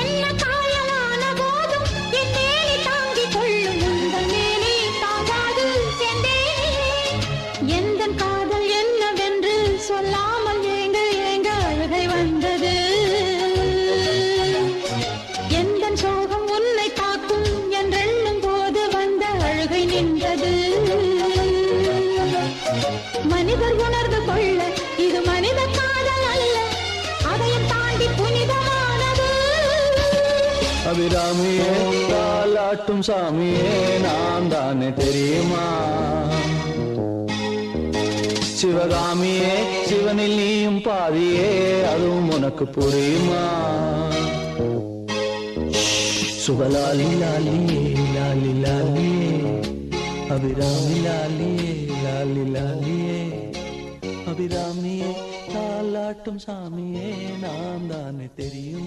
என்ன காயலான போதும் என் மேனி தாங்கிக் கொள்ளும் உங்கள் மேனி தாங்காது சென்றேனே. எந்தன் காதல் என்னவென்று சொல்லாமல் ஏங்க ஏங்க அழுகை வந்தது. எந்தன் சோகம் உன்னை தாக்கும் என்றெண்ணும் போது வந்த அழுகை நின்றது. மனிதர் உணர்ந்து கொள்ள இது மனித காதல் அல்ல, அதையும் தாண்டி புனிதமானது. அபிராமியே தாலாட்டும் சாமியே நான் தானே தெரியுமா? சிவகாமியே சிவனில் நீயும் பாதியே அதுவும் உனக்கு புரியுமா? சுபலாலி லாலியே லாலி லாலியே அபிராமி லாலியே லாலி லாலியே அபிராமியே தாலாட்டும் சாமியே நான் தானே தெரியும்.